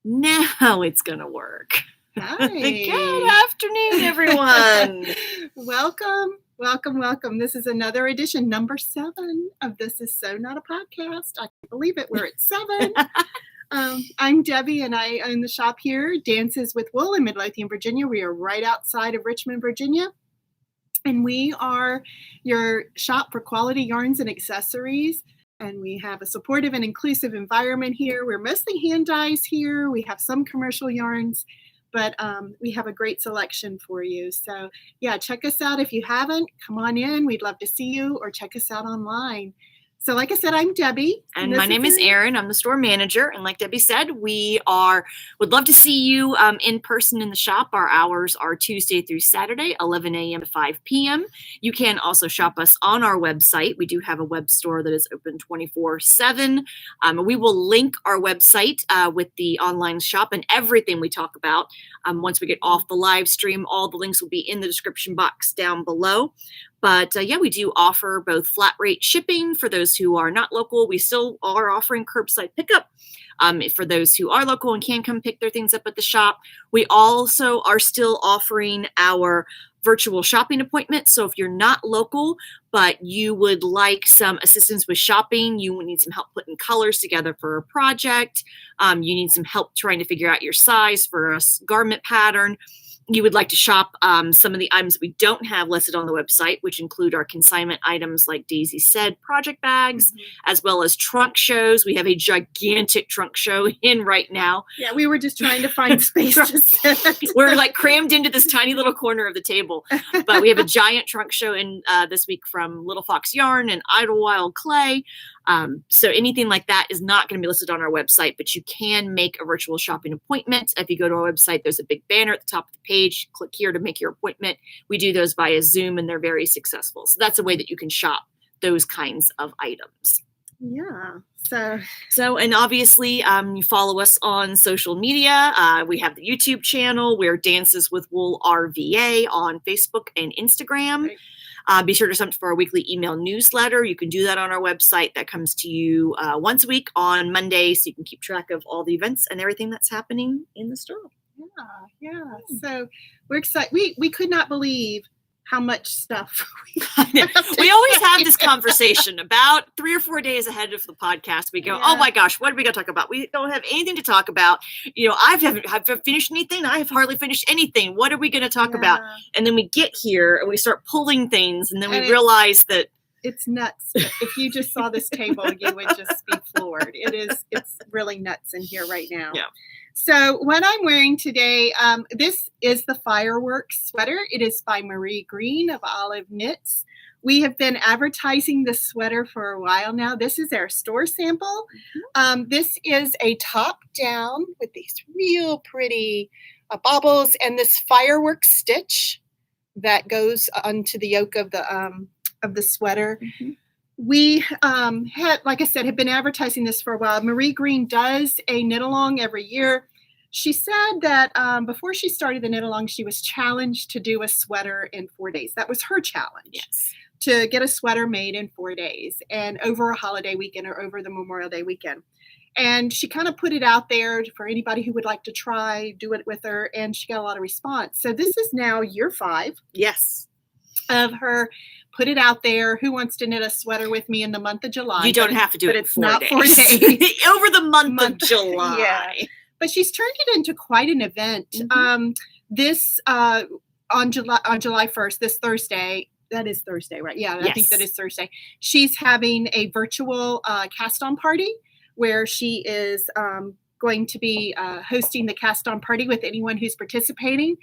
Now it's going to work. Hi. Good afternoon, everyone. Welcome. This is another edition, number 7 of This Is So Not a Podcast. I can't believe it. We're at 7. I'm Debbie, and I own the shop here, Dances with Wool in Midlothian, Virginia. We are right outside of Richmond, Virginia. And we are your shop for quality yarns and accessories. And we have a supportive and inclusive environment here. We're mostly hand dyes here. We have some commercial yarns, but we have a great selection for you. So yeah, check us out if you haven't. Come on in. We'd love to see you, or check us out online. So like I said, I'm Debbie. And my name is Erin. I'm the store manager. And like Debbie said, would love to see you in person in the shop. Our hours are Tuesday through Saturday, 11 a.m. to 5 p.m. You can also shop us on our website. We do have a web store that is open 24/7. We will link our website with the online shop and everything we talk about. Once we get off the live stream, all the links will be in the description box down below. But we do offer both flat rate shipping for those who are not local. We still are offering curbside pickup for those who are local and can come pick their things up at the shop. We also are still offering our virtual shopping appointments. So if you're not local, but you would like some assistance with shopping, you need some help putting colors together for a project, you need some help trying to figure out your size for a garment pattern, you would like to shop some of the items that we don't have listed on the website, which include our consignment items like Daisy said, project bags, as well as trunk shows. We have a gigantic trunk show in right now. Yeah, we were just trying to find space to sit. We're like crammed into this tiny little corner of the table. But we have a giant trunk show in this week from Little Fox Yarn and Idlewild Clay. So anything like that is not going to be listed on our website, but you can make a virtual shopping appointment. If you go to our website, there's a big banner at the top of the page. Click here to make your appointment. We do those via Zoom, and they're very successful. So that's a way that you can shop those kinds of items. Yeah. So, and obviously, you follow us on social media. We have the YouTube channel. We're Dances with Wool RVA on Facebook and Instagram. Right. Be sure to sign up for our weekly email newsletter. You can do that on our website. That comes to you once a week on Monday, so you can keep track of all the events and everything that's happening in the store. Yeah. So we're excited. We could not believe how much stuff we always have this conversation about 3 or 4 days ahead of the podcast. We go, Oh my gosh, what are we going to talk about? We don't have anything to talk about. I haven't finished anything. I have hardly finished anything. What are we going to talk about? And then we get here and we start pulling things, and then we realize that it's nuts. If you just saw this table, you would just be floored. It's really nuts in here right now. Yeah. So what I'm wearing today, this is the Fireworks sweater. It is by Greene of Olive Knits. We have been advertising this sweater for a while now. This is our store sample. This is a top down with these real pretty baubles and this fireworks stitch that goes onto the yoke of the sweater. We like I said, have been advertising this for a while. Greene does a knit along every year. She said that before she started the knit along, she was challenged to do a sweater in 4 days. That was her challenge. Yes. To get a sweater made in 4 days and over a holiday weekend or over the Memorial Day weekend. And she kind of put it out there for anybody who would like to do it with her. And she got a lot of response. So this is now year 5. Yes. Of her. Put it out there. Who wants to knit a sweater with me in the month of July? You don't have to do it. But it's not 4 days. Over the month of July. Yeah. But she's turned it into quite an event. This on July 1st, this Thursday. That is Thursday, right? Yeah, I think that is Thursday. She's having a virtual cast-on party where she is going to be hosting the cast-on party with anyone who's participating.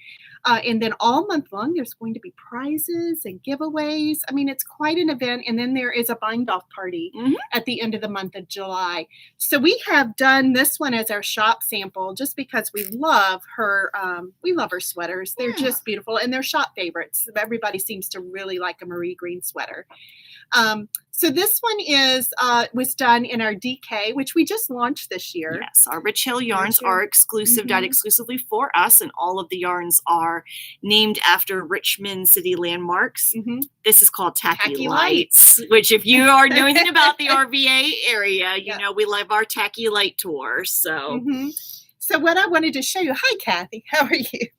And then all month long, there's going to be prizes and giveaways. I mean, it's quite an event. And then there is a bind-off party at the end of the month of July. So we have done this one as our shop sample just because we love her. We love her sweaters. They're just beautiful. And they're shop favorites. Everybody seems to really like a Greene sweater. So this one was done in our DK, which we just launched this year. Yes, our Rich Hill yarns are exclusive, dyed exclusively for us, and all of the yarns are named after Richmond city landmarks. This is called Tacky Lights, which if you are know anything about the RVA area, you know we love our Tacky Light tour. So. So what I wanted to show you, hi Kathy, how are you?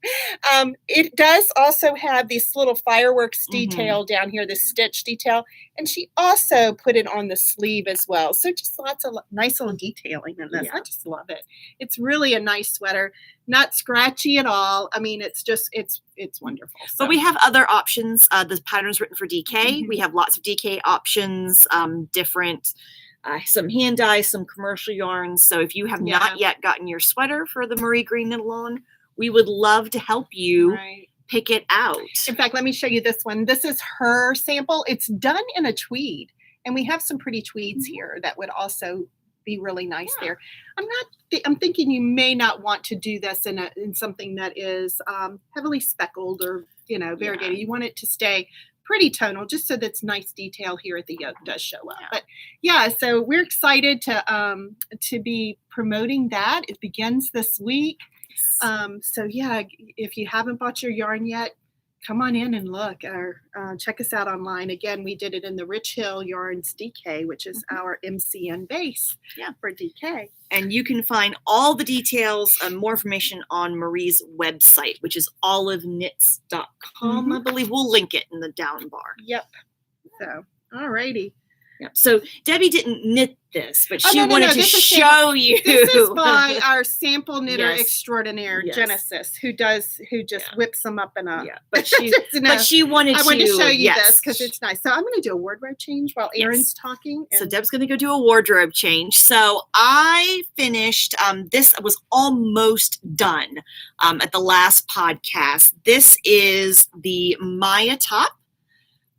It does also have this little fireworks detail down here, this stitch detail, and she also put it on the sleeve as well. So just lots of nice little detailing in this. I just love it. It's really a nice sweater, not scratchy at all. I mean, it's just, it's wonderful. So. But we have other options. The pattern's written for DK. We have lots of DK options, different some hand dyes, some commercial yarns. So if you have not yet gotten your sweater for the Marie Greene Knit-Along, we would love to help you pick it out. In fact, let me show you this one. This is her sample. It's done in a tweed, and we have some pretty tweeds here that would also be really nice there. I'm thinking you may not want to do this in something that is heavily speckled or variegated. You want it to stay pretty tonal, just so that's nice detail here at the yoke does show up. But so we're excited to be promoting that. It begins this week. So if you haven't bought your yarn yet, come on in and look, or check us out online. Again, we did it in the Rich Hill Yarns DK, which is our MCN base for DK. And you can find all the details and more information on Marie's website, which is oliveleknits.com. I believe we'll link it in the down bar. Yep. So, all righty. Yep. So Debbie didn't knit this, but she wanted to show you. This is by our sample knitter extraordinaire, Genesis, who just whips them up in a. But she wanted to. I wanted to show you this because it's nice. So I'm going to do a wardrobe change while Erin's talking. So Deb's going to go do a wardrobe change. So I finished. This was almost done at the last podcast. This is the Maya top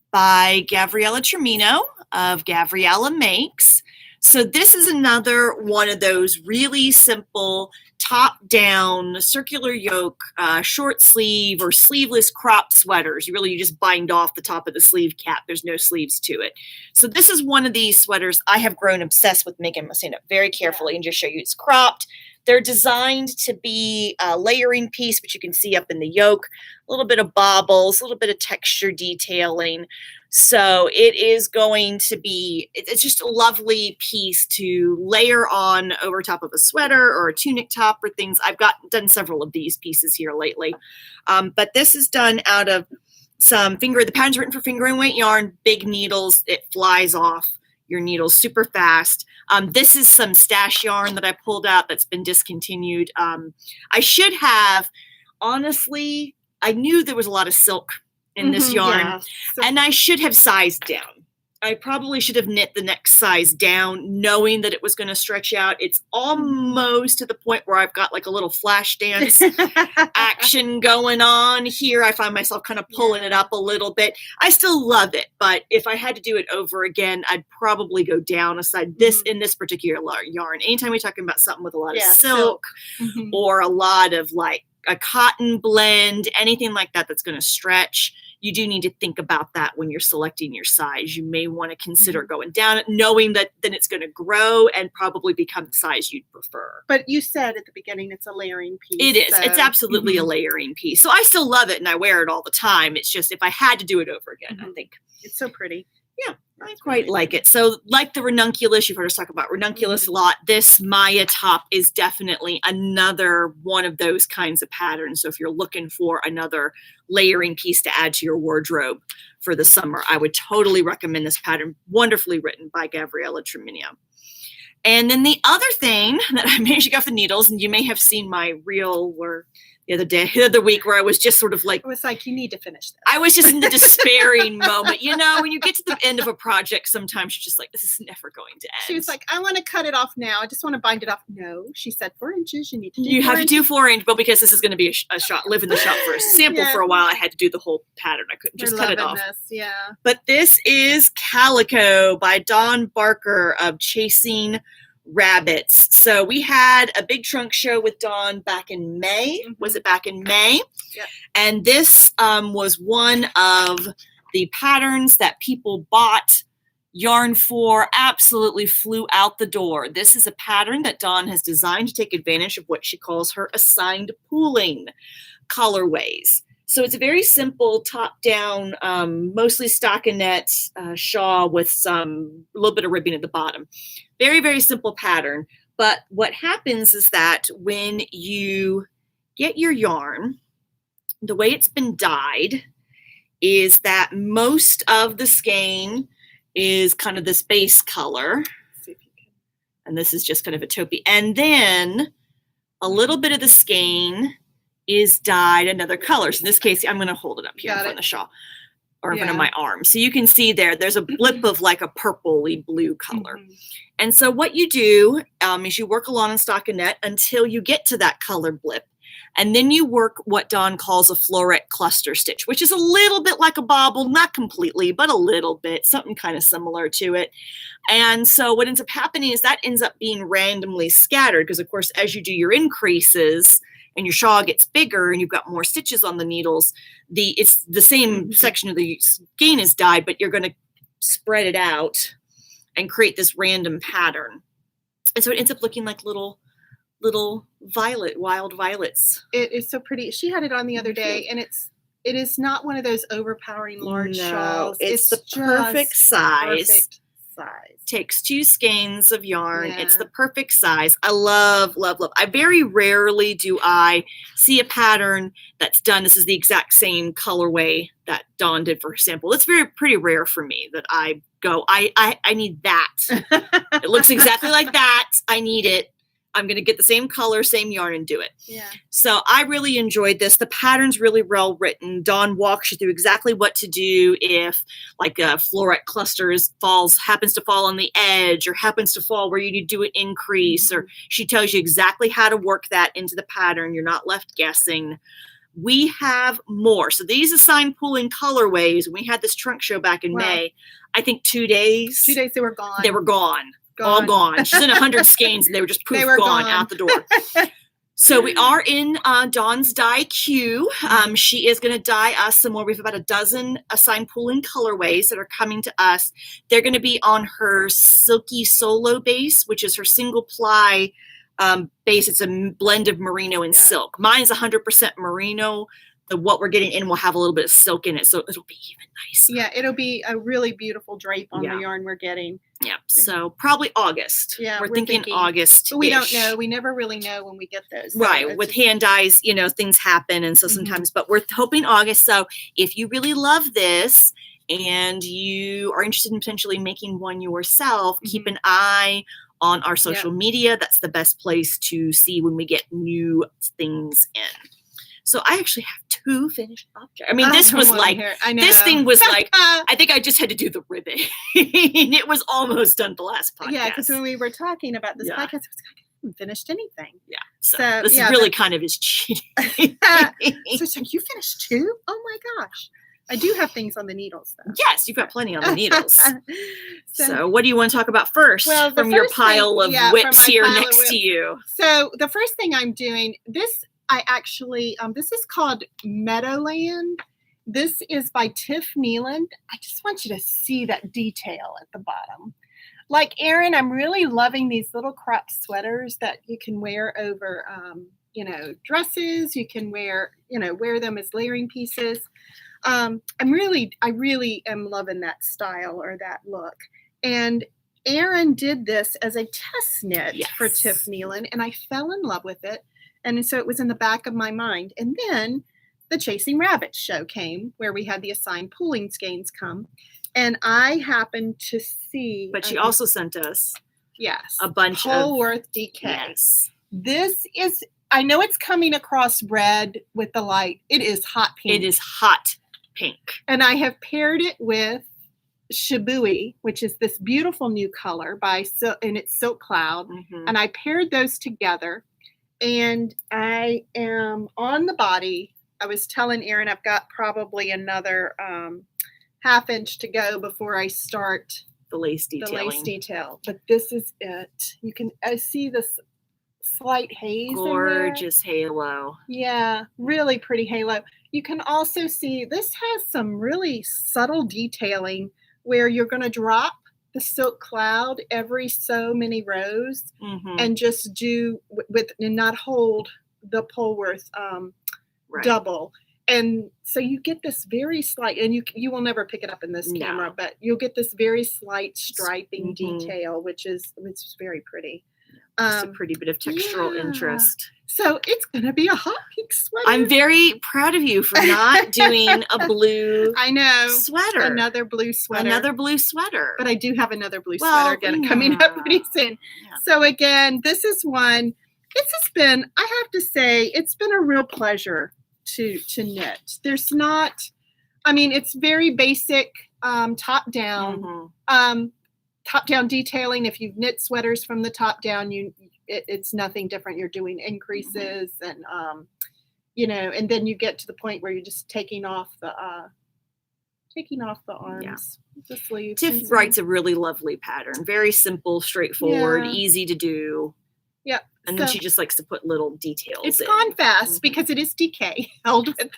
by Gaveriella Tremino of Gabriella Makes. So this is another one of those really simple top-down circular yoke, short sleeve or sleeveless cropped sweaters. You just bind off the top of the sleeve cap. There's no sleeves to it. So this is one of these sweaters I have grown obsessed with making. I'm going to stand up very carefully and just show you it's cropped. They're designed to be a layering piece, which you can see up in the yoke, a little bit of bobbles, a little bit of texture detailing. So it is going to be, it's just a lovely piece to layer on over top of a sweater or a tunic top or things. I've done several of these pieces here lately. But this is done out of the pattern's written for finger and weight yarn, big needles. It flies off your needles super fast. This is some stash yarn that I pulled out that's been discontinued. I should have, honestly, I knew there was a lot of silk in this yarn, and I should have sized down. I probably should have knit the next size down, knowing that it was going to stretch out. It's almost to the point where I've got like a little flash dance action going on here. I find myself kind of pulling it up a little bit. I still love it, but if I had to do it over again, I'd probably go down a side. In this particular yarn. Anytime we're talking about something with a lot of silk or a lot of like a cotton blend, anything like that that's going to stretch, you do need to think about that when you're selecting your size. You may want to consider going down, knowing that then it's going to grow and probably become the size you'd prefer. But you said at the beginning it's a layering piece. It is. So. It's absolutely a layering piece. So I still love it and I wear it all the time. It's just if I had to do it over again, I think. It's so pretty. Yeah, I quite like it. So like the ranunculus, you've heard us talk about ranunculus a lot. This Maya top is definitely another one of those kinds of patterns. So if you're looking for another layering piece to add to your wardrobe for the summer, I would totally recommend this pattern. Wonderfully written by Gaveriella Tremino. And then the other thing that I managed to get off the needles, and you may have seen my reel where the other week where I was just sort of like, it was like, you need to finish this. I was just in the despairing moment. When you get to the end of a project, sometimes you're just like, this is never going to end. She was like, I want to cut it off now. I just want to bind it off. No, she said 4 inches. You need to do You have to do 4 inch, but because this is going to be a shot, live in the shop for a sample for a while, I had to do the whole pattern. I couldn't just cut it off. This, But this is Calico by Dawn Barker of Chasing Rabbits. So we had a big trunk show with Dawn back in May. Was it back in May? Yep. And this was one of the patterns that people bought yarn for, absolutely flew out the door. This is a pattern that Dawn has designed to take advantage of what she calls her assigned pooling colorways. So it's a very simple top-down, mostly stockinette shawl with a little bit of ribbing at the bottom. Very, very simple pattern, But what happens is that when you get your yarn, the way it's been dyed is that most of the skein is kind of this base color. And this is just kind of a taupey. And then a little bit of the skein is dyed another color. So in this case, I'm going to hold it up here in front of the shawl or in front of my arm. So you can see there's a blip of like a purpley blue color. And so what you do is you work along in stockinette until you get to that color blip. And then you work what Dawn calls a floret cluster stitch, which is a little bit like a bobble, not completely, but a little bit, something kind of similar to it. And so what ends up happening is that ends up being randomly scattered because, of course, as you do your increases and your shawl gets bigger and you've got more stitches on the needles, it's the same section of the skein is dyed, but you're going to spread it out and create this random pattern. And so it ends up looking like little wild violets. It is so pretty. She had it on the other day, and it is not one of those overpowering large shawls. It's the perfect size. Takes 2 skeins of yarn. Yeah. It's the perfect size. I love. I very rarely do I see a pattern that's done. This is the exact same colorway that Dawn did for her sample. It's pretty rare for me that I go, I need that. It looks exactly like that. I need it. I'm going to get the same color, same yarn, and do it. Yeah. So I really enjoyed this. The pattern's really well written. Dawn walks you through exactly what to do if like a floret clusters happens to fall on the edge or happens to fall where you need to do an increase, or she tells you exactly how to work that into the pattern. You're not left guessing. We have more. So these assigned pooling colorways, when we had this trunk show back in May, I think 2 days. 2 days they were gone. They were gone. All gone. She's in 100 skeins and they were just poof, gone out the door. So we are in Dawn's dye queue. She is going to dye us some more. We have about a dozen assigned pooling colorways that are coming to us. They're going to be on her Silky Solo base, which is her single ply base. It's a blend of merino and silk. Mine's 100% merino. What we're getting in will have a little bit of silk in it, so it'll be even nicer. Yeah, it'll be a really beautiful drape on the yarn we're getting. Yeah, so probably August. Yeah, we're thinking August. But we don't know. We never really know when we get those. So right, with hand dyes, things happen, and so sometimes. But we're hoping August. So if you really love this and you are interested in potentially making one yourself, keep an eye on our social media. That's the best place to see when we get new things in. So I actually have 2 finished objects. I mean, this was like, this thing was like, I think I just had to do the ribbon. It was almost done the last podcast. Yeah, because when we were talking about this podcast, I was like, I haven't finished anything. Yeah. So this is really kind of is cheating. So it's like, you finished 2? Oh my gosh. I do have things on the needles, though. Yes, you've got plenty on the needles. So what do you want to talk about first from your pile of whips here next to you? So the first thing I'm doing, this is called Meadowland. This is by Tif Neilan. I just want you to see that detail at the bottom. Like Erin, I'm really loving these little crop sweaters that you can wear over, dresses. You can wear them as layering pieces. I really am loving that style or that look. And Erin did this as a test knit for Tif Neilan, and I fell in love with it. And so it was in the back of my mind. And then the Chasing Rabbits show came, where we had the assigned pooling skeins come. And I happened to see. But she also sent us a bunch Polworth DK. Yes. This is, I know it's coming across red with the light. It is hot pink. It is hot pink. And I have paired it with Shibui, which is this beautiful new color and it's Silk Cloud. And I paired those together. And I am on the body. I was telling Erin I've got probably another half inch to go before I start the lace detail. But this is it. I see this slight haze. Gorgeous halo. Yeah, really pretty halo. You can also see this has some really subtle detailing where you're going to drop the Silk Cloud every so many rows and just do and not hold the Polworth double. And so you get this very slight, and you will never pick it up in this camera, but you'll get this very slight striping detail, which is very pretty. Just a pretty bit of textural interest. So it's going to be a hot pink sweater. I'm very proud of you for not doing a blue I know. sweater. Another blue sweater. Another blue sweater. But I do have another blue sweater coming up pretty soon. Yeah. So again, this is one. This has been, I have to say, it's been a real pleasure to knit. There's not, I mean, it's very basic, top down. Top down detailing. If you've knit sweaters from the top down, it's nothing different. You're doing increases and and then you get to the point where you're just taking off the arms, the sleeves. Tif writes a really lovely pattern. Very simple, straightforward, easy to do. Yep. And then she just likes to put little details. It's gone fast because it is DK held with.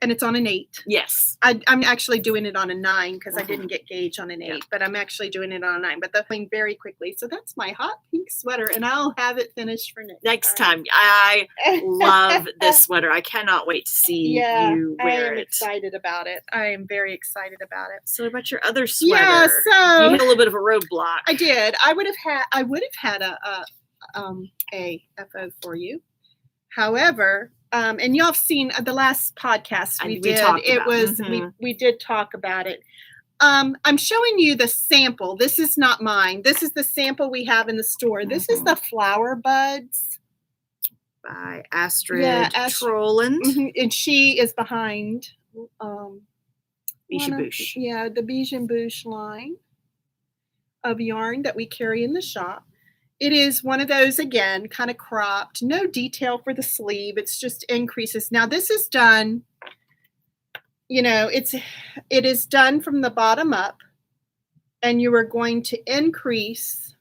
And it's on an 8. Yes. I'm actually doing it on a 9 because I didn't get gauge on an 8, but I'm actually doing it on a 9. But that's going very quickly. So that's my hot pink sweater, and I'll have it finished for next time. I love this sweater. I cannot wait to see you wear it. I am excited about it. I am very excited about it. So about your other sweater. Yeah, so you hit a little bit of a roadblock. I did. I would have had a FO for you. However, and y'all have seen the last podcast we did. We did talk about it. I'm showing you the sample. This is not mine. This is the sample we have in the store. This is the Flower Buds by Astrid Troland. And she is behind Biche and Bouche. Yeah, the Biche and Bouche line of yarn that we carry in the shop. It is one of those, again, kind of cropped, no detail for the sleeve. It's just increases. Now this is done, it is done from the bottom up, and you are going to increase,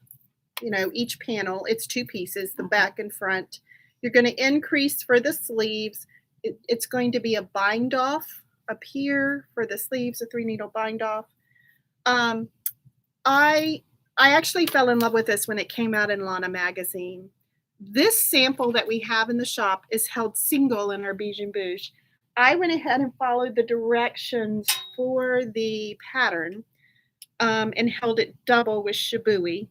each panel. It's 2 pieces, the back and front. You're going to increase for the sleeves. It's going to be a bind off up here for the sleeves, a 3-needle bind off. I actually fell in love with this when it came out in Lana magazine. This sample that we have in the shop is held single in our Biche and Bouche. I went ahead and followed the directions for the pattern and held it double with Shibui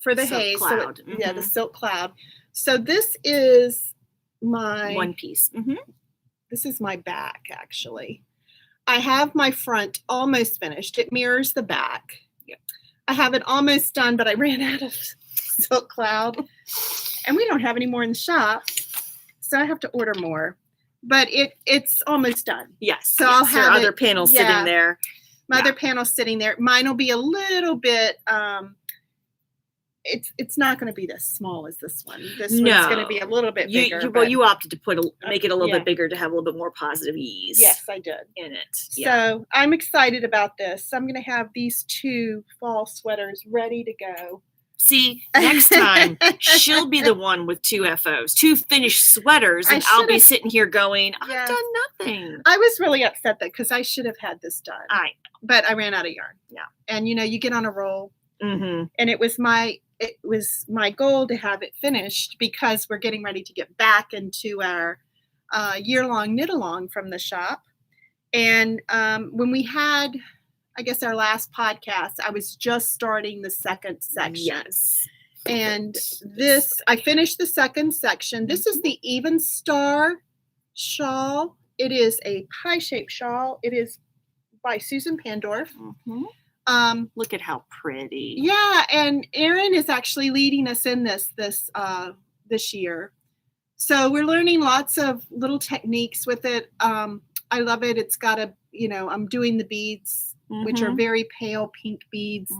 for the silk haze. Cloud. So the silk cloud. So this is my one piece. This is my back, actually. I have my front almost finished. It mirrors the back. Yep. I have it almost done, but I ran out of silk cloud, and we don't have any more in the shop, so I have to order more. But it's almost done. Yes. So I'll have other panels sitting there. My other panel's sitting there. Mine will be a little bit. It's not going to be as small as this one. This one's going to be a little bit bigger. You opted to make it a little bit bigger to have a little bit more positive ease. Yes, I did. In it. Yeah. So I'm excited about this. I'm going to have these 2 fall sweaters ready to go. See, next time she'll be the one with 2 FOs, 2 finished sweaters, and I'll be sitting here going, I've done nothing. I was really upset because I should have had this done. But I ran out of yarn. Yeah. And you get on a roll. And it was my goal to have it finished because we're getting ready to get back into our year-long knit-along from the shop. And when we had, I guess, our last podcast, I was just starting the second section. Yes. And I finished the second section. This is the Evenstar shawl. It is a pie-shaped shawl. It is by Susan Pandorff. Look at how pretty. Yeah, and Erin is actually leading us in this year. So we're learning lots of little techniques with it. I love it. It's got I'm doing the beads, which are very pale pink beads.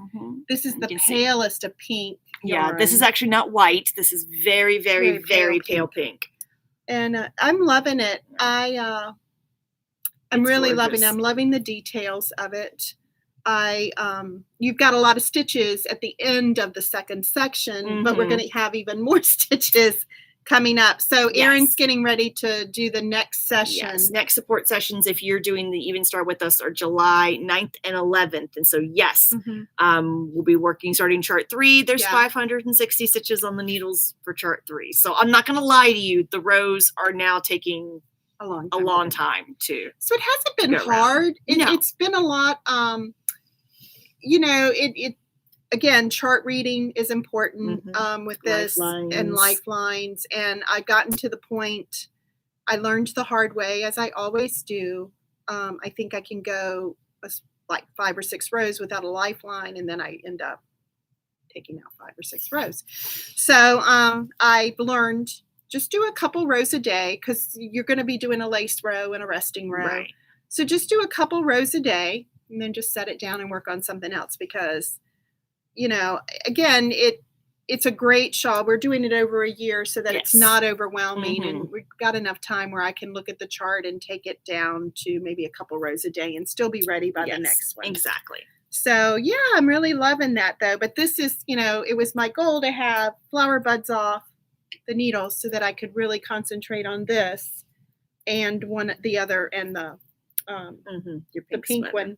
This is the palest of pink yarn. Yeah, this is actually not white. This is very, very, very pale pink. And I'm loving it. I'm really loving it. I'm loving the details of it. You've got a lot of stitches at the end of the second section, but we're going to have even more stitches coming up. So Erin's getting ready to do the next session. Yes, next support sessions, if you're doing the Evenstar with us, are July 9th and 11th. And so, we'll be starting chart 3. There's 560 stitches on the needles for chart 3. So I'm not going to lie to you. The rows are now taking a long time too. So it hasn't been hard. It's been a lot. again, chart reading is important with this and lifelines. And I've gotten to the point, I learned the hard way, as I always do. I think I can go like 5 or 6 rows without a lifeline, and then I end up taking out 5 or 6 rows. So I've learned just do a couple rows a day, because you're going to be doing a lace row and a resting row. Right. So just do a couple rows a day, and then just set it down and work on something else, because, you know, again, it's a great shawl. We're doing it over a year so that it's not overwhelming, and we've got enough time where I can look at the chart and take it down to maybe a couple rows a day and still be ready by the next one. Exactly. So yeah, I'm really loving that though. But this is, you know, it was my goal to have flower buds off the needles so that I could really concentrate on this and the other and the pink one.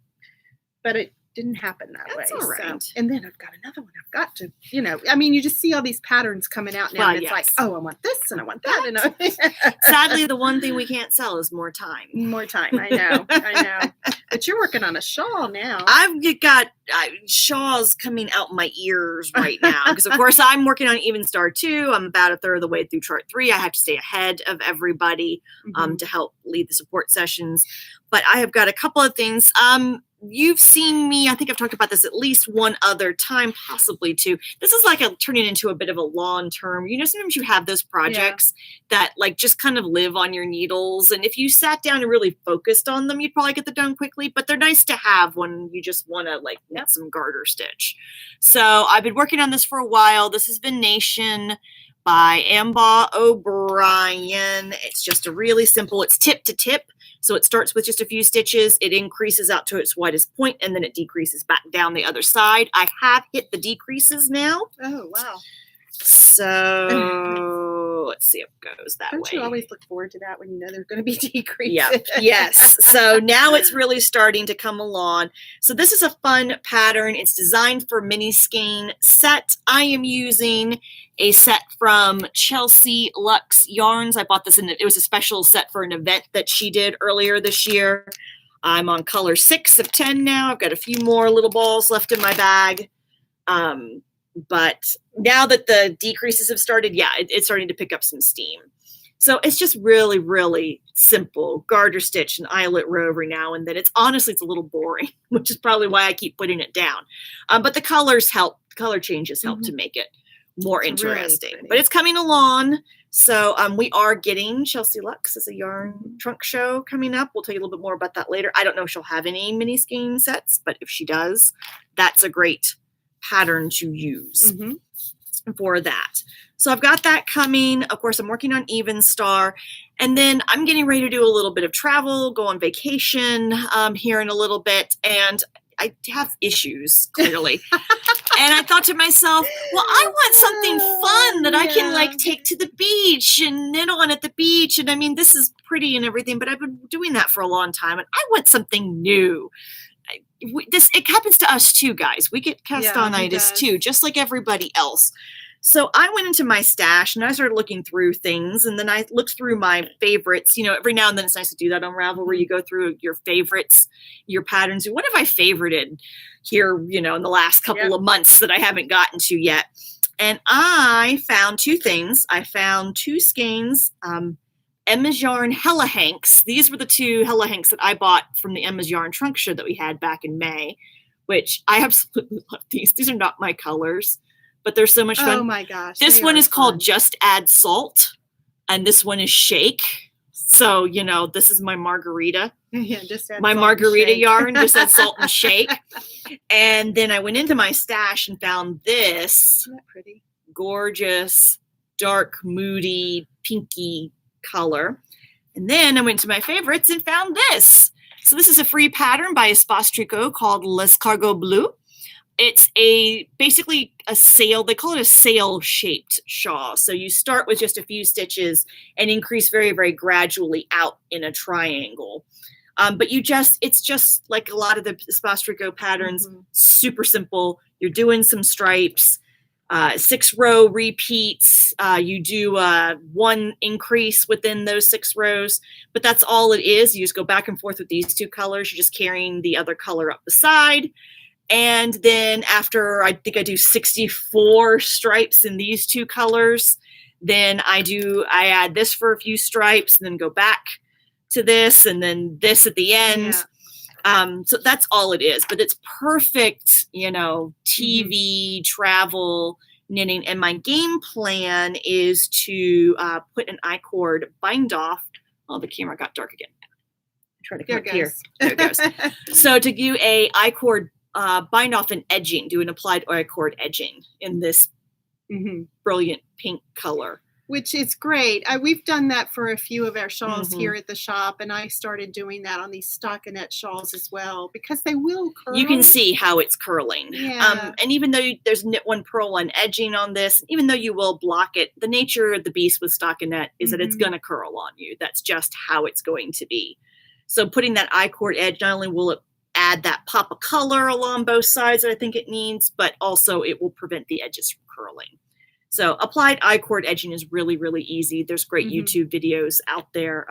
But it didn't happen that way. All right. So, and then I've got another one. I've got to, you know, I mean, you just see all these patterns coming out now. And it's like, oh, I want this and I want that. And sadly, the one thing we can't sell is more time. More time. I know. But you're working on a shawl now. I've got shawls coming out my ears right now. Because, of course, I'm working on Evenstar 2. I'm about a third of the way through chart 3. I have to stay ahead of everybody to help lead the support sessions. But I have got a couple of things. You've seen me, I think I've talked about this at least one other time, possibly two. This is like turning into a bit of a long-term, you know, sometimes you have those projects that like just kind of live on your needles. And if you sat down and really focused on them, you'd probably get them done quickly, but they're nice to have when you just want to like knit some garter stitch. So I've been working on this for a while. This is Venation by Ambah O'Brien. It's just a really simple, it's tip to tip. So it starts with just a few stitches, it increases out to its widest point, and then it decreases back down the other side. I have hit the decreases now. Oh, wow. So let's see if it goes that way. Don't you always look forward to that when you know there's going to be decreases? Yeah. Yes. So now it's really starting to come along. So this is a fun pattern. It's designed for mini skein set. I am using a set from Chelsea Luxe Yarns. I bought this it was a special set for an event that she did earlier this year. I'm on color 6 of 10 now. I've got a few more little balls left in my bag. But now that the decreases have started, it's starting to pick up some steam. So it's just really, really simple garter stitch and eyelet row every now and then. It's a little boring, which is probably why I keep putting it down. But the colors help, color changes help to make it more interesting. Really, but it's coming along. So we are getting Chelsea Luxe as a yarn trunk show coming up. We'll tell you a little bit more about that later. I don't know if she'll have any mini skein sets, but if she does, that's a great pattern to use for that. So I've got that coming. Of course, I'm working on Evenstar, and then I'm getting ready to do a little bit of travel, go on vacation here in a little bit, and I have issues, clearly. And I thought to myself, well, I want something fun that I can like take to the beach and knit on at the beach. And I mean, this is pretty and everything, but I've been doing that for a long time, and I want something new. It happens to us too, guys. We get castonitis too, just like everybody else. So I went into my stash and I started looking through things, and then I looked through my favorites. You know, every now and then it's nice to do that on Ravel, where you go through your favorites, your patterns. What have I favorited here, you know, in the last couple of months that I haven't gotten to yet? And I found two things. I found 2 skeins, Emma's Yarn Hella Hanks. These were the 2 Hella Hanks that I bought from the Emma's Yarn trunk show that we had back in May, which I absolutely love these. These are not my colors, but they're so much fun. Oh my gosh. This one is called Just Add Salt, and this one is Shake. So, you know, this is my margarita. Yeah, just add my salt margarita and yarn, just add salt and shake. And then I went into my stash and found this. Isn't that pretty? Gorgeous, dark, moody, pinky color. And then I went to my favorites and found this. So this is a free pattern by Espace Tricot called L'Escargot Bleu. It's basically a sail. They call it a sail shaped shawl. So you start with just a few stitches and increase very, very gradually out in a triangle. But it's just like a lot of the Espace Tricot patterns, super simple. You're doing some stripes, 6-row repeats. You do 1 increase within those 6 rows, but that's all it is. You just go back and forth with these 2 colors. You're just carrying the other color up the side. And then after I think I do 64 stripes in these two colors, then I add this for a few stripes and then go back to this and then this at the end. So that's all it is, but it's perfect, TV, travel, knitting. And my game plan is to put an I-cord bind off. Oh, the camera got dark again. Try to come up here. There it goes. So to do a I-cord bind off and edging, do an applied I-cord edging in this brilliant pink color. Which is great. We've done that for a few of our shawls here at the shop, and I started doing that on these Stockinette shawls as well because they will curl. You can see how it's curling. Yeah. And even though there's knit one purl one edging on this, even though you will block it, the nature of the beast with Stockinette is that it's going to curl on you. That's just how it's going to be. So putting that I-cord edge, not only will it add that pop of color along both sides that I think it needs, but also it will prevent the edges from curling. So applied I-cord edging is really, really easy. There's great YouTube videos out there.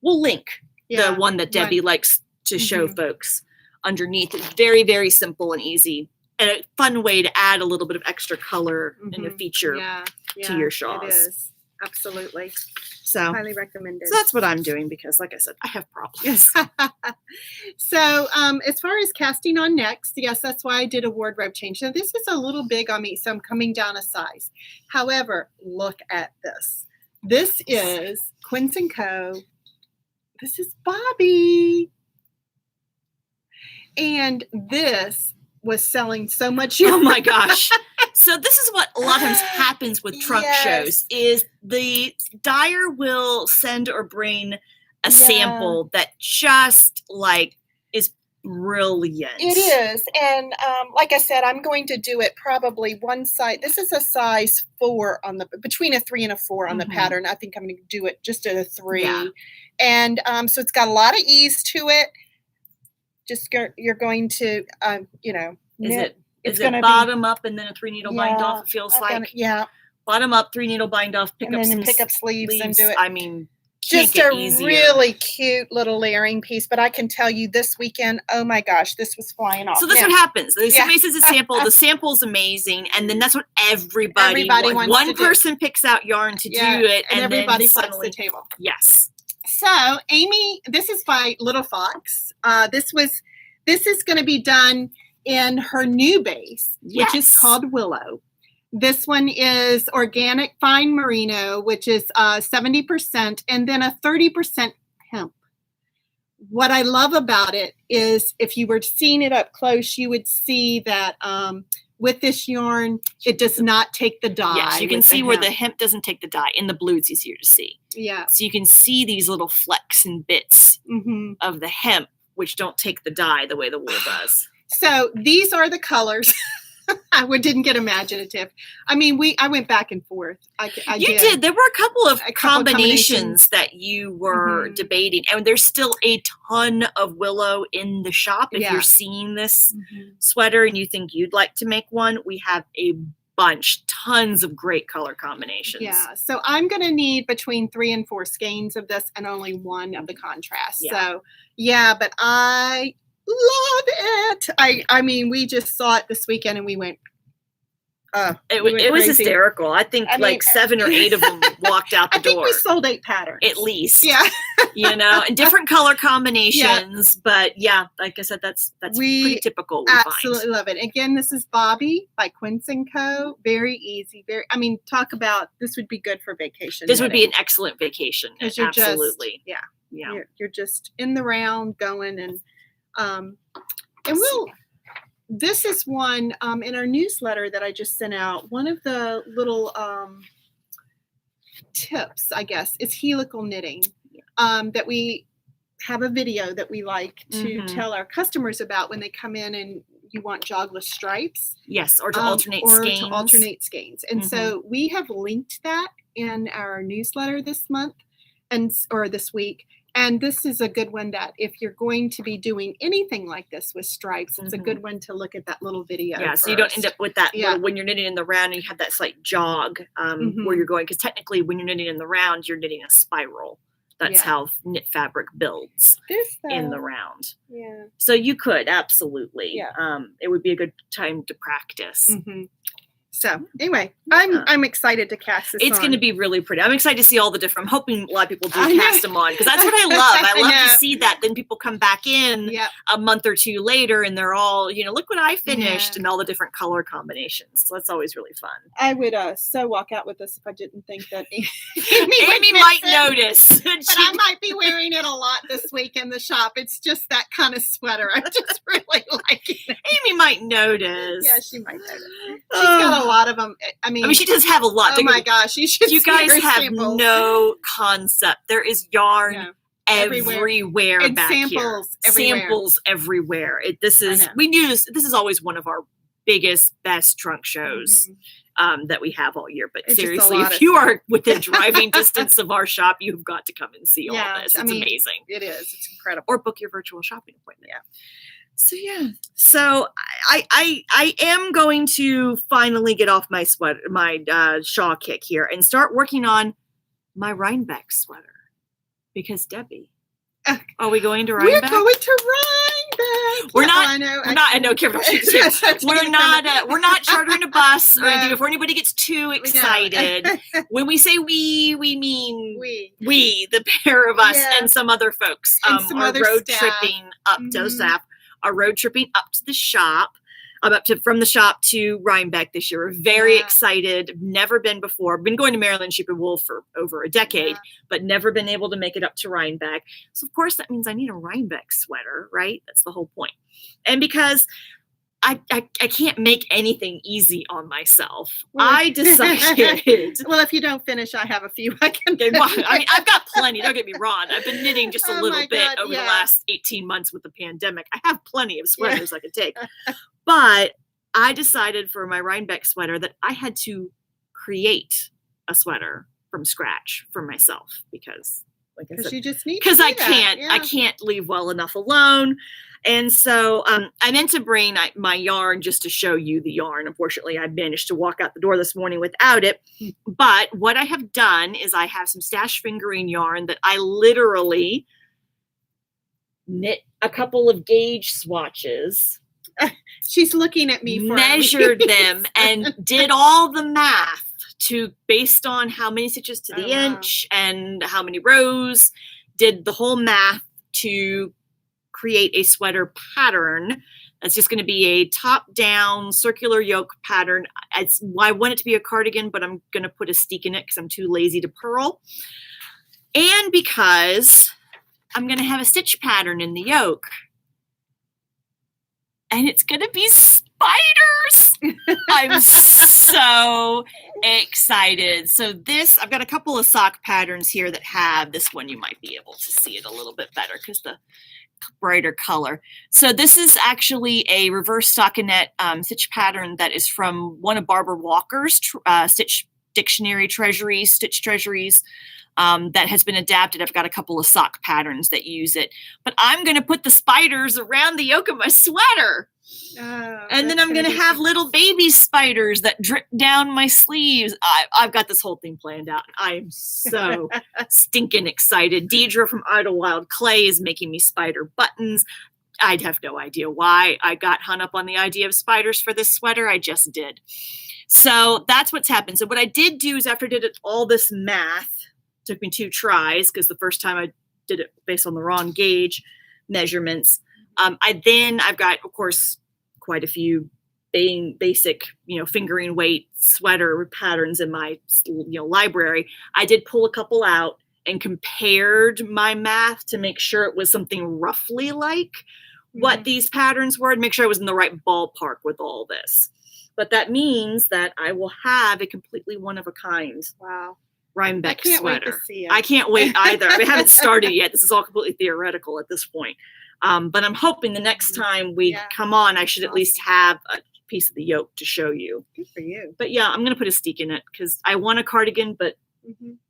We'll link the one that Debbie likes to show folks underneath. It's very, very simple and easy. And a fun way to add a little bit of extra color and a feature to your shawls. It is. Absolutely. So highly recommended. So that's what I'm doing because, like I said, I have problems. So as far as casting on next, yes, that's why I did a wardrobe change. Now this is a little big on me, so I'm coming down a size. However, look at this. This is Quince & Co. This is Bobbie. And this was selling so much. Oh my gosh. So this is what a lot of times happens with trunk shows is the dyer will send or bring a sample that just is brilliant. It is. And like I said, I'm going to do it probably one size. This is a size 4 between a 3 and a 4 on the pattern. I think I'm going to do it just at a 3. Yeah. And so it's got a lot of ease to it. You're going to, knit. Is it bottom up and then a 3 needle bind off? It feels like bottom up, 3 needle bind off, pick up sleeves and do it. I mean, just a really cute little layering piece. But I can tell you this weekend, oh my gosh, this was flying off. So that's what happens. Somebody says a sample. The sample's amazing, and then that's what everybody wants. One person picks out yarn to do it, and everybody puts the table. Yes. So Amy, this is by Little Fox. This is going to be done in her new base, which is called Willow. This one is organic fine merino, which is 70%, and then a 30% hemp. What I love about it is if you were seeing it up close, you would see that with this yarn, it does not take the dye. Yes, you can see where the hemp doesn't take the dye. In the blue, it's easier to see. Yeah. So you can see these little flecks and bits of the hemp, which don't take the dye the way the wool does. So these are the colors. I didn't get imaginative. I mean, I went back and forth. You did. There were a couple of combinations that you were debating, and there's still a ton of willow in the shop. If you're seeing this sweater and you think you'd like to make one, we have a bunch, tons of great color combinations. Yeah. So I'm going to need between 3 and 4 skeins of this and only 1 of the contrast. Yeah. So but I love it. I mean, we just saw it this weekend and we went. It was hysterical. I think 7 or 8 of them walked out the door. I think we sold 8 patterns. At least. Yeah. And different color combinations. Yeah. But like I said, that's pretty typical. We absolutely love it. Again, this is Bobbie by Quince & Co. Very easy. Talk about, this would be good for vacation. This would be an excellent vacation. Absolutely. You're just in the round going and this is one in our newsletter that I just sent out. One of the little tips, I guess, is helical knitting that we have a video that we like to tell our customers about when they come in and you want jogless stripes. Yes, or to alternate skeins. And so we have linked that in our newsletter this month or this week. And this is a good one that if you're going to be doing anything like this with stripes, it's a good one to look at that little video. Yeah, so you don't end up with that when you're knitting in the round and you have that slight jog where you're going. Because technically when you're knitting in the round, you're knitting a spiral. That's how knit fabric builds in the round. Yeah. So you could, absolutely. Yeah. It would be a good time to practice. Mm-hmm. So anyway, I'm excited to cast this. It's going to be really pretty. I'm excited to see all the different. I'm hoping a lot of people do cast them on, because that's what I love. I love to see that. Then people come back in a month or two later, and they're all, look what I finished, and all the different color combinations. So that's always really fun. I would so walk out with this if I didn't think that Amy might notice. But I might be wearing it a lot this week in the shop. It's just that kind of sweater. I just really like it. Amy might notice. Yeah, she might notice. She's got a lot of them. I mean, she does have a lot. Oh my gosh, you guys have samples. No concept. There is yarn everywhere and back samples here. Everywhere. Samples everywhere. We knew this. This is always one of our biggest, best trunk shows that we have all year. But it's seriously, if you are within driving distance of our shop, you've got to come and see all this. It's amazing. It is. It's incredible. Or book your virtual shopping appointment. Yeah. So I am going to finally get off my shawl kick here and start working on my Rhinebeck sweater, because Debbie, are we going to Rhinebeck? We're going to Rhinebeck. We're not chartering a bus or anything. Before anybody gets too excited, when we say we mean we, the pair of us and some other folks, are road tripping up to staff. Are road tripping up to the shop, from the shop to Rhinebeck this year. We're very excited. Never been before. Been going to Maryland Sheep and Wool for over a decade, but never been able to make it up to Rhinebeck. So of course that means I need a Rhinebeck sweater, right? That's the whole point. And because I can't make anything easy on myself, I decided. Well, if you don't finish, I have a few I can. I've got plenty. Don't get me wrong. I've been knitting just a little bit over the last 18 months with the pandemic. I have plenty of sweaters I could take. But I decided for my Rhinebeck sweater that I had to create a sweater from scratch for myself, because, like I said, you just need. Because I can't leave well enough alone. And so I meant to bring my yarn just to show you the yarn. Unfortunately, I managed to walk out the door this morning without it. But what I have done is I have some stash fingering yarn that I literally knit a couple of gauge swatches. She's looking at me. Measured them and did all the math based on how many stitches to the inch and how many rows. Did the whole math to create a sweater pattern that's just going to be a top-down circular yoke pattern. I want it to be a cardigan, but I'm going to put a Stockinette because I'm too lazy to purl, and because I'm going to have a stitch pattern in the yoke, and it's going to be spiders. I'm so excited. So I've got a couple of sock patterns here that have this one. You might be able to see it a little bit better because the brighter color. So this is actually a reverse stockinette stitch pattern that is from one of Barbara Walker's stitch dictionary treasuries, stitch treasuries, that has been adapted. I've got a couple of sock patterns that use it, but I'm going to put the spiders around the yoke of my sweater. And then I'm going to have little baby spiders that drip down my sleeves. I've got this whole thing planned out. I am so stinking excited. Deidre from Idlewild Clay is making me spider buttons. I'd have no idea why I got hung up on the idea of spiders for this sweater. I just did. So that's what's happened. So what I did do is after I did all this math, took me 2 tries because the first time I did it based on the wrong gauge measurements. I've got, of course, quite a few basic, fingering weight sweater patterns in my, library. I did pull a couple out and compared my math to make sure it was something roughly like what these patterns were, and make sure I was in the right ballpark with all this. But that means that I will have a completely one-of-a-kind Rhinebeck sweater. Wait to see it. I can't wait either. I haven't started yet. This is all completely theoretical at this point. But I'm hoping the next time we come on, I should at least have a piece of the yoke to show you. Good for you. But yeah, I'm going to put a steek in it because I want a cardigan, but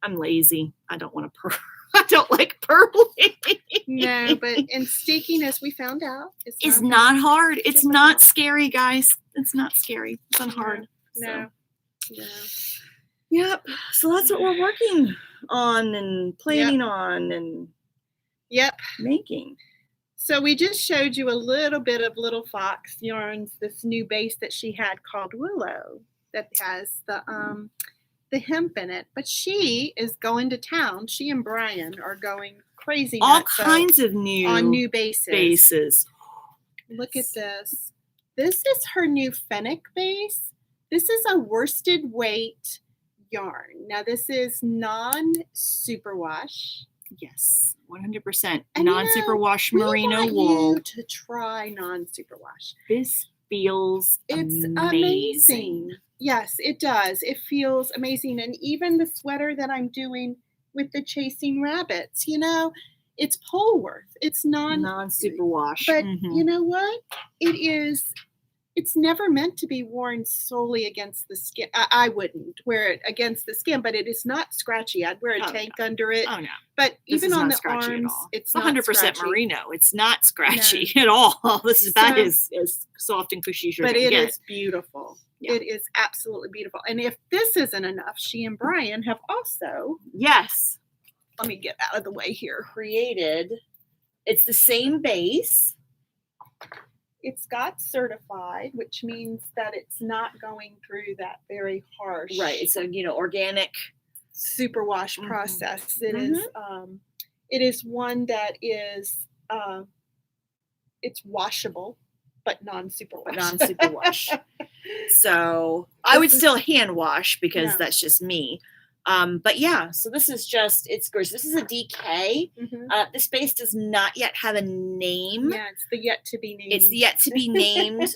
I'm lazy. I don't want to purl. I don't like purling. No, but steeking, as we found out, is not hard. It's not scary, guys. It's not scary. It's not hard. No. Yep. So that's what we're working on and planning on and making. So we just showed you a little bit of Little Fox Yarns, this new base that she had called Willow that has the hemp in it. But she is going to town. She and Brian are going crazy. All kinds of new bases. Look at this. This is her new Fennec base. This is a worsted weight yarn. Now this is non-superwash. Yes, 100% non-superwash merino wool. You to try non-superwash. This feels amazing. Yes, it does. It feels amazing. And even the sweater that I'm doing with the Chasing Rabbits, it's Polworth. It's non-superwash. But you know what? It's never meant to be worn solely against the skin. I wouldn't wear it against the skin, but it is not scratchy. I'd wear a tank under it. Oh, no. But even on the arms, it's not 100% scratchy. merino. It's not scratchy at all. This is about as soft and cushy as you're going to get. But it is beautiful. Yeah. It is absolutely beautiful. And if this isn't enough, she and Brian have also... Yes. Let me get out of the way here. Created. It's the same base. It's got certified, which means that it's not going through that very harsh. Right. It's a organic superwash process. It is one that is it's washable, but non-superwash. So I would still hand wash because that's just me. But yeah, so this is it's gorgeous. This is a DK. The space does not yet have a name. Yeah, it's the yet to be named. It's the yet to be named.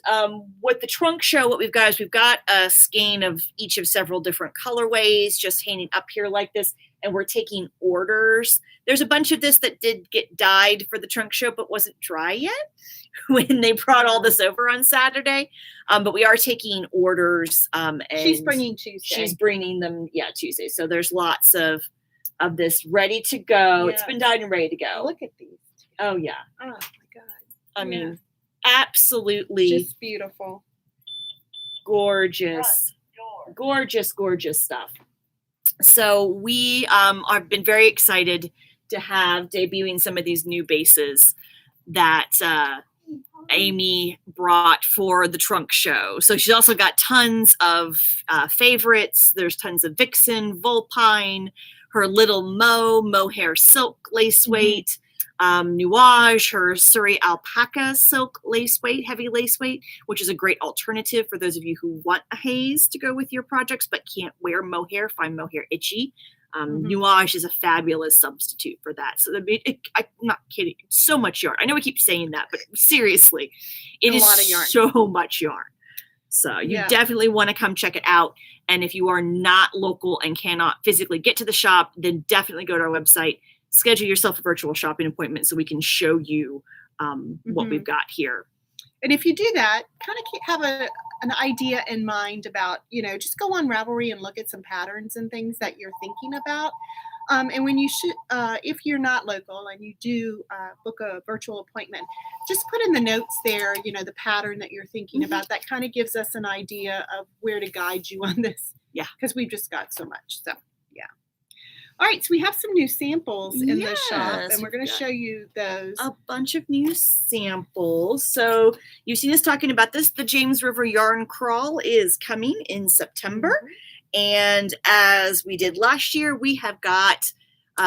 With the trunk show, what we've got is we've got a skein of each of several different colorways just hanging up here like this. And we're taking orders. There's a bunch of this that did get dyed for the trunk show, but wasn't dry yet when they brought all this over on Saturday. But we are taking orders. And she's bringing Tuesday. She's bringing them, Tuesday. So there's lots of this ready to go. Yeah. It's been dyed and ready to go. Look at these. Oh, yeah. Oh, my God. I mean, absolutely. Just beautiful. Gorgeous. Gorgeous stuff. So we have been very excited to have debuting some of these new bases that Amy brought for the trunk show. So she's also got tons of favorites. There's tons of Vixen, Vulpine, her little mohair silk lace weight, Nuage, her Surrey alpaca silk lace weight, heavy lace weight, which is a great alternative for those of you who want a haze to go with your projects but can't wear mohair, find mohair itchy. Nuage is a fabulous substitute for that. So I'm not kidding. It's so much yarn. I know we keep saying that, but seriously, it is a lot of yarn. So much yarn. So you definitely want to come check it out. And if you are not local and cannot physically get to the shop, then definitely go to our website, schedule yourself a virtual shopping appointment so we can show you what we've got here. And if you do that, kind of have an idea in mind about, just go on Ravelry and look at some patterns and things that you're thinking about. And when you should, if you're not local and you do book a virtual appointment, just put in the notes there, the pattern that you're thinking about. That kind of gives us an idea of where to guide you on this. Yeah. Because we've just got so much. So, yeah. All right. So we have some new samples in the shop, and we're going to show you those. A bunch of new samples. So you've seen us talking about this. The James River Yarn Crawl is coming in September. And as we did last year, we have got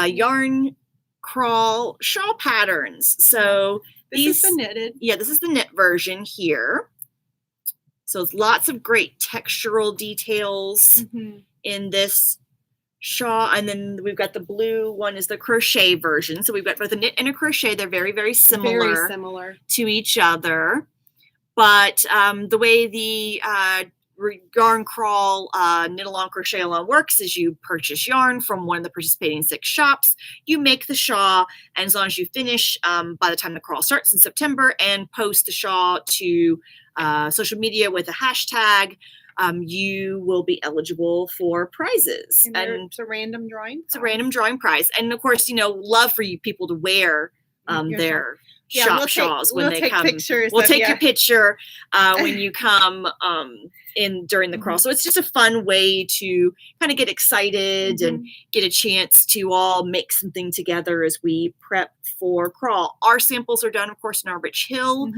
yarn crawl shawl patterns. So this is the knitted. Yeah, this is the knit version here. So it's lots of great textural details in this shawl. And then we've got the blue one is the crochet version. So we've got both a knit and a crochet. They're very, very similar to each other. But the way the yarn crawl knit along crochet along works is you purchase yarn from one of the participating 6 shops, you make the shawl, and as long as you finish by the time the crawl starts in September and post the shawl to social media with a hashtag, you will be eligible for prizes. And it's a random drawing. It's a random drawing prize. And of course, love for you people to wear their shop shawls when they come. Pictures we'll take your picture when you come in during the crawl. So it's just a fun way to kind of get excited and get a chance to all make something together as we prep for crawl. Our samples are done, of course, in our Rich Hill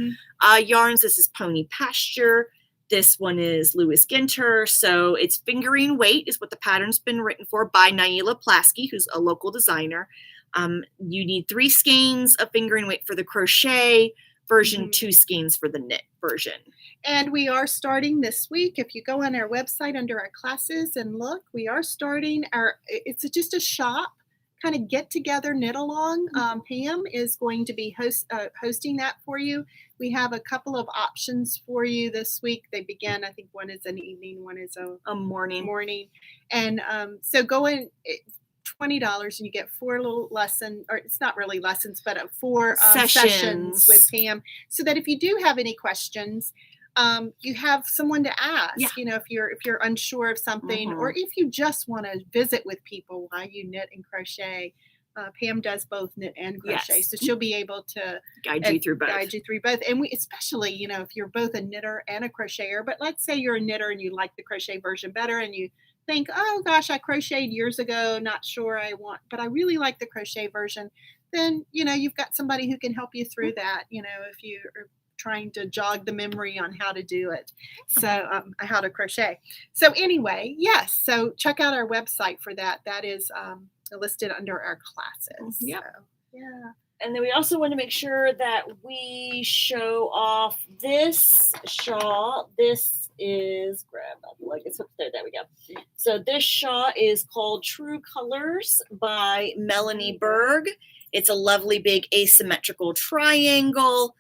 yarns. This is Pony Pasture. This one is Lewis Ginter. So it's fingering weight is what the pattern's been written for by Nailya Plaskey, who's a local designer. You need 3 skeins of fingering weight for the crochet version, 2 skeins for the knit version. And we are starting this week. If you go on our website under our classes and look, we are starting it's just a shop kind of get together, knit along. Pam is going to be hosting that for you. We have a couple of options for you this week. They begin, I think one is an evening, one is a morning. And so go in. $20 and you get 4 little lessons, or it's not really lessons, but 4 sessions with Pam, so that if you do have any questions, you have someone to ask. You know, if you're unsure of something, or if you just want to visit with people while you knit and crochet. Pam does both knit and crochet, so she'll be able to guide you through both. And we especially, you know, if you're both a knitter and a crocheter, but let's say you're a knitter and you like the crochet version better, and you think, oh gosh, I crocheted years ago, not sure but I really like the crochet version, then, you know, you've got somebody who can help you through that, you know, if you are trying to jog the memory on how to do it. So how to crochet. So anyway, yes. So check out our website for that. That is listed under our classes. Yep. So, yeah. And then we also want to make sure that we show off this shawl. This is, it's up there. There we go. So this shawl is called True Colors by Melanie Berg. It's a lovely big asymmetrical triangle.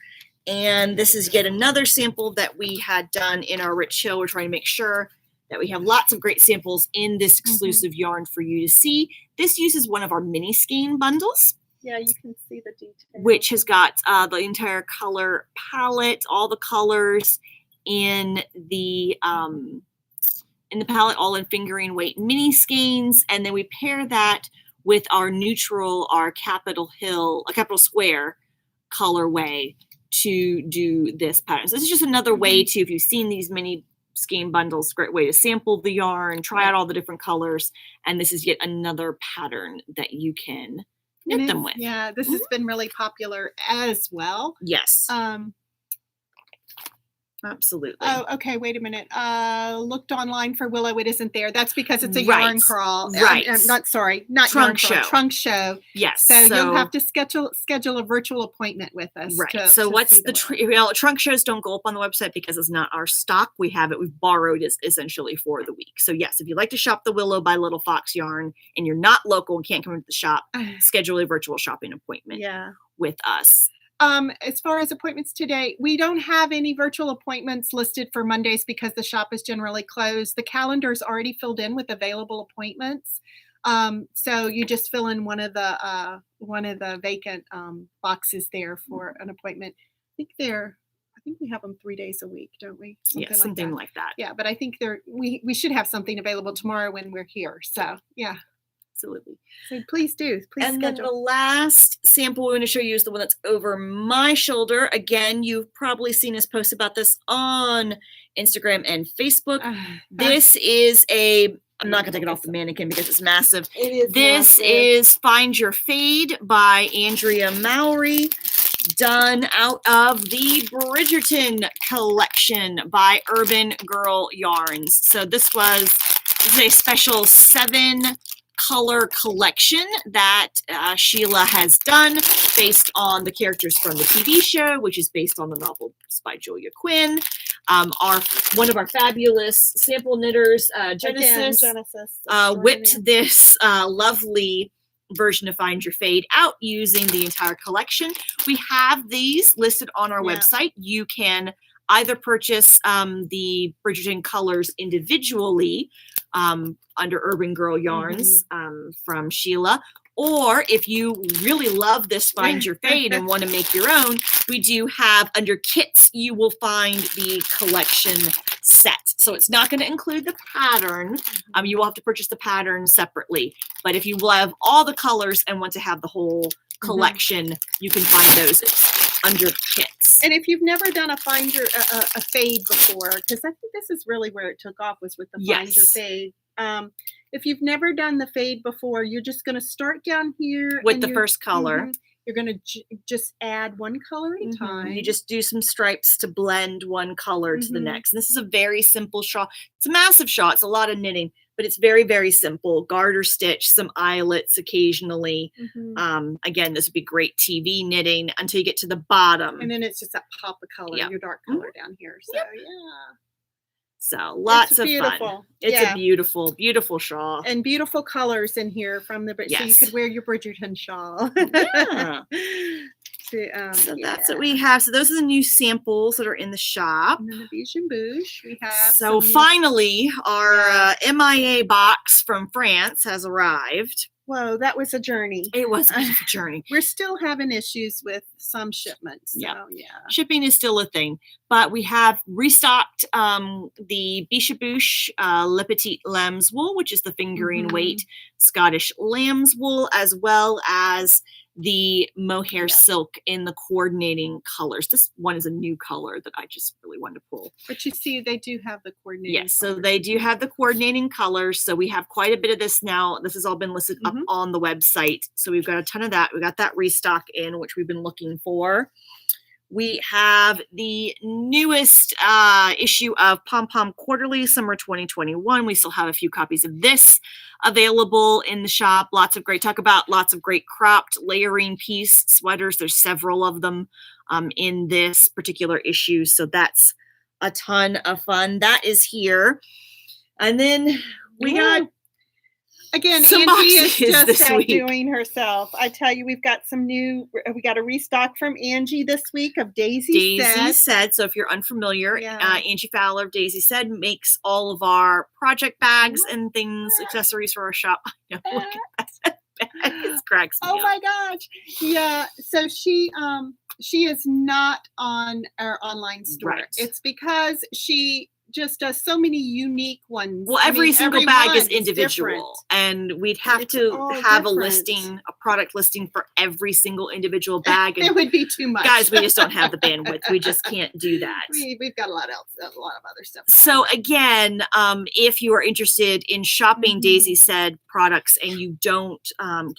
And this is yet another sample that we had done in our Rich Hill. We're trying to make sure that we have lots of great samples in this exclusive yarn for you to see. This uses one of our mini skein bundles. Yeah, you can see the detail. Which has got the entire color palette, all the colors in the palette, all in fingering weight mini skeins, and then we pair that with our neutral, our capital square colorway to do this pattern. So this is just another way to, if you've seen these mini skein bundles, great way to sample the yarn, try out all the different colors, and this is yet another pattern that you can knit them with. Yeah, this has been really popular as well. Yes. Absolutely. Oh, okay. Wait a minute. Looked online for Willow. It isn't there. That's because it's a yarn crawl. Right. Not trunk yarn crawl, show. Trunk show. Yes. So you'll have to schedule a virtual appointment with us. Right. So what's the trunk shows don't go up on the website because it's not our stock. We have it. We've borrowed it essentially for the week. So yes, if you'd like to shop the Willow by Little Fox yarn and you're not local and can't come into the shop, schedule a virtual shopping appointment with us. As far as appointments today, we don't have any virtual appointments listed for Mondays because the shop is generally closed. The calendar is already filled in with available appointments. So you just fill in one of the vacant boxes there for an appointment. I think we have them 3 days a week, don't we? Something like that. Yeah, but I think we should have something available tomorrow when we're here. So yeah. Absolutely. So please do. And then the last sample we're going to show you is the one that's over my shoulder. Again, you've probably seen us post about this on Instagram and Facebook. This is I'm not going to take it off the mannequin because it's massive. This is Find Your Fade by Andrea Mowry, done out of the Bridgerton collection by Urban Girl Yarns. So this is a special 7 color collection that Sheila has done based on the characters from the TV show, which is based on the novel by Julia Quinn. One of our fabulous sample knitters, Genesis, whipped this lovely version of Find Your Fade out using the entire collection. We have these listed on our website. You can either purchase the Bridgerton colors individually under Urban Girl Yarns from Sheila, or if you really love this Find Your Fade and want to make your own, we do have under kits, you will find the collection set. So it's not going to include the pattern. You will have to purchase the pattern separately. But if you love all the colors and want to have the whole collection, you can find those. It's under kits. And if you've never done a fade before, because I think this is really where it took off, was with the find your fade. If you've never done the fade before, you're just going to start down here with the first color. You're going to just add one color at a time. You just do some stripes to blend one color to the next. And this is a very simple shawl. It's a massive shawl. It's a lot of knitting, but it's very, very simple. Garter stitch, some eyelets occasionally. Again, this would be great TV knitting until you get to the bottom. And then it's just that pop of color, your dark color down here. So, So lots of fun. It's a beautiful, beautiful shawl. And beautiful colors in here from the, so you could wear your Bridgerton shawl. So that's what we have. So those are the new samples that are in the shop. And then the Biche and Bouche we have. So finally, our MIA box from France has arrived. Whoa, that was a journey. It was a journey. We're still having issues with some shipments. So, shipping is still a thing, but we have restocked the Biche et Bouche Le Petit Lamb's wool, which is the fingering weight Scottish lamb's wool, as well as the mohair silk in the coordinating colors. This one is a new color that I just really wanted to pull. But you see, they do have the coordinating Yes, so they do have the coordinating colors. So we have quite a bit of this now. This has all been listed up on the website. So we've got a ton of that. We got that restock in, which we've been looking for. We have the newest issue of Pom Pom Quarterly, Summer 2021. We still have a few copies of this available in the shop. Lots of great, talk about lots of great cropped layering piece sweaters. There's several of them in this particular issue. So that's a ton of fun. That is here. And then we got... Again, Angie is just outdoing herself. I tell you, we got a restock from Angie this week of Daisy Said. So if you're unfamiliar, Angie Fowler of Daisy Said makes all of our project bags and things, accessories for our shop. Look at that bag. It cracks me up. My gosh. Yeah. So she is not on our online store. Right. It's because she just does so many unique ones. Well, every single bag is individual, and we'd have to have a product listing for every single individual bag. And it would be too much, guys. We just don't have the bandwidth. We just can't do that. We've got a lot of other stuff. So again, if you are interested in shopping Daisy Said products and you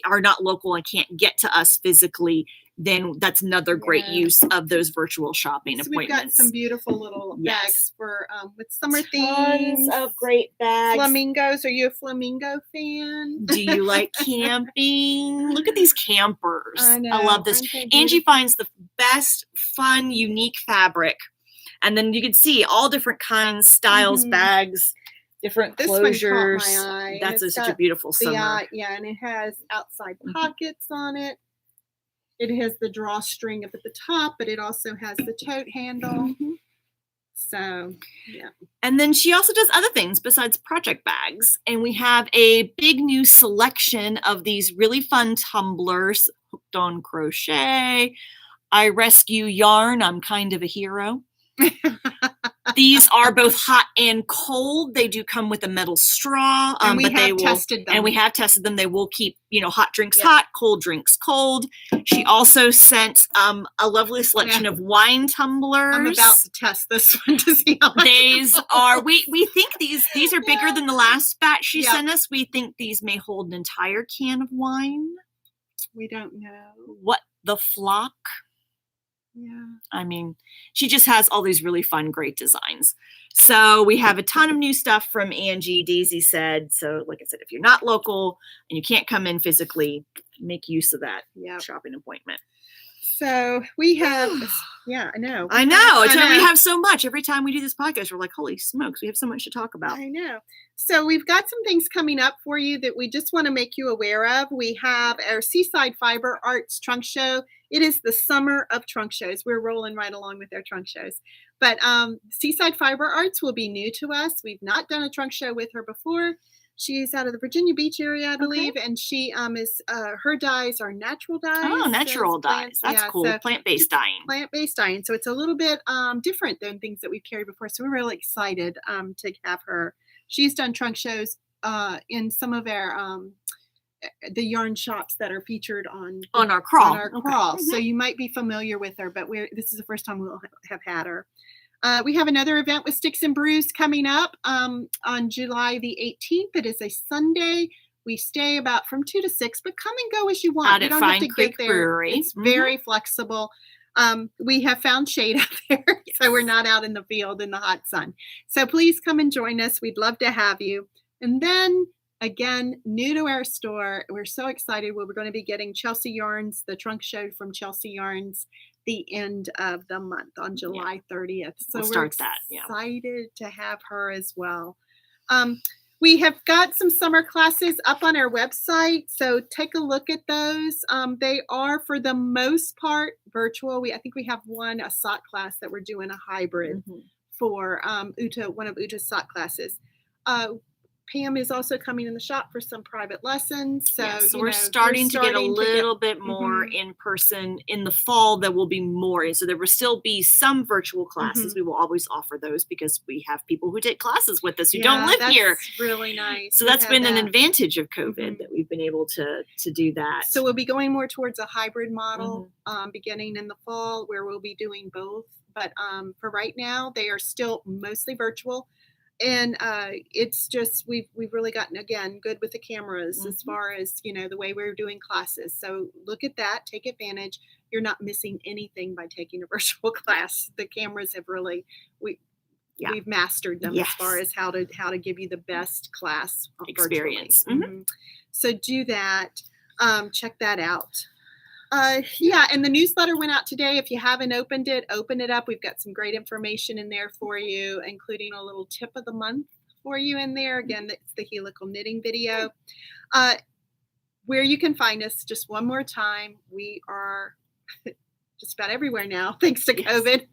are not local and can't get to us physically, then that's another great use of those virtual shopping appointments. We've got some beautiful little bags for with summer themes. Tons of great bags. Flamingos. Are you a flamingo fan? Do you like camping? Look at these campers. I know. I love this. Angie finds the best, fun, unique fabric. And then you can see all different kinds, styles, bags, different closures. This one caught my eye. That's such a beautiful summer. Yeah, and it has outside pockets on it. It has the drawstring up at the top, but it also has the tote handle. So, yeah. And then she also does other things besides project bags. And we have a big new selection of these really fun tumblers, hooked on crochet. I rescue yarn. I'm kind of a hero. These are both hot and cold. They do come with a metal straw, and we have tested them. And we have tested them. They will keep, hot drinks hot, cold drinks cold. She also sent a lovely selection of wine tumblers. I'm about to test this one to see how much these are. We think these are bigger than the last batch she sent us. We think these may hold an entire can of wine. We don't know. What the flock? Yeah. I mean, she just has all these really fun, great designs. So we have a ton of new stuff from Angie, Daisy Said. So like I said, if you're not local and you can't come in physically, make use of that shopping appointment. So we have, I know. I know. We have so much. Every time we do this podcast, we're like, holy smokes, we have so much to talk about. I know. So we've got some things coming up for you that we just want to make you aware of. We have our Seaside Fiber Arts trunk show. It is the summer of trunk shows. We're rolling right along with our trunk shows. But Seaside Fiber Arts will be new to us. We've not done a trunk show with her before. She's out of the Virginia Beach area, I believe, and she is her dyes are natural dyes. Oh, natural dyes. That's cool. So plant-based dyeing. Plant-based dyeing. So it's a little bit different than things that we've carried before. So we're really excited to have her. She's done trunk shows in some of our the yarn shops that are featured on our crawl. Okay. So you might be familiar with her, but this is the first time we'll have had her. We have another event with Sticks and Brews coming up on July the 18th. It is a Sunday. We stay about from 2 to 6, but come and go as you want. You don't have to get there. Brewery. It's very flexible. We have found shade out there, so we're not out in the field in the hot sun. So please come and join us. We'd love to have you. And then again, new to our store, we're so excited. We're going to be getting Chelsea Yarns, the trunk show from Chelsea Yarns, the end of the month on July 30th. So we're excited to have her as well. We have got some summer classes up on our website, so take a look at those. They are, for the most part, virtual. I think we have a sock class that we're doing a hybrid for one of Uta's sock classes. Pam is also coming in the shop for some private lessons. So, we're starting to get a little bit more in person in the fall. There will be more. So there will still be some virtual classes. We will always offer those because we have people who take classes with us who don't live here. That's really nice. So that's been an advantage of COVID that we've been able to do that. So we'll be going more towards a hybrid model beginning in the fall where we'll be doing both. But for right now, they are still mostly virtual. And it's just, we've really gotten, again, good with the cameras as far as, the way we're doing classes. So look at that, take advantage. You're not missing anything by taking a virtual class. The cameras have really, we've mastered them as far as how to give you the best class experience. So do that. Check that out. And the newsletter went out today. If you haven't opened it, open it up. We've got some great information in there for you, including a little tip of the month for you in there. Again, it's the Helical Knitting video. Where you can find us, just one more time, we are just about everywhere now, thanks to COVID.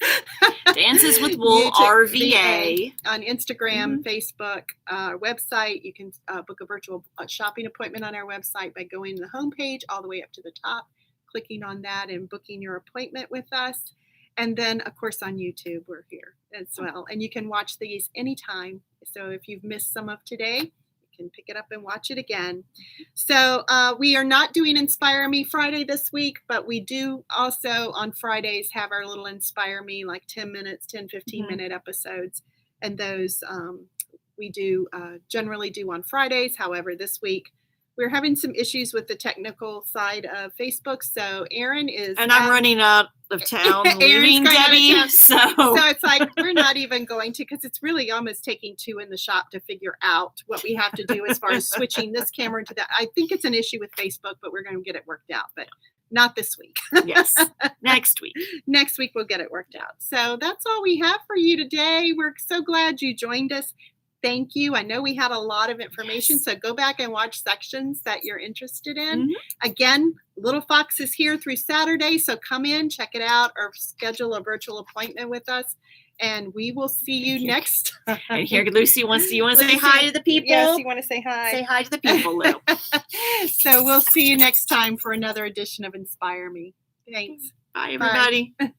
Dances with Wool RVA. On Instagram, Facebook, our website. You can book a virtual shopping appointment on our website by going to the homepage all the way up to the top, clicking on that and booking your appointment with us. And then, of course, on YouTube, we're here as well. And you can watch these anytime. So if you've missed some of today, you can pick it up and watch it again. So we are not doing Inspire Me Friday this week, but we do also on Fridays have our little Inspire Me, like 10 minutes, 10, 15-minute episodes. And those we do generally do on Fridays. However, this week, we're having some issues with the technical side of Facebook. So Erin is... And I'm running out of town, leaving Debbie. So it's like, we're not even going to, because it's really almost taking two in the shop to figure out what we have to do as far as switching this camera to that. I think it's an issue with Facebook, but we're going to get it worked out. But not this week. Yes, next week. Next week, we'll get it worked out. So that's all we have for you today. We're so glad you joined us. Thank you. I know we had a lot of information, so go back and watch sections that you're interested in. Again, Little Fox is here through Saturday, so come in, check it out, or schedule a virtual appointment with us, and we will see you next time. And here, Lucy you want to say hi to the people? Yes, you want to say hi. Say hi to the people, Lou. So we'll see you next time for another edition of Inspire Me. Thanks. Bye, everybody. Bye.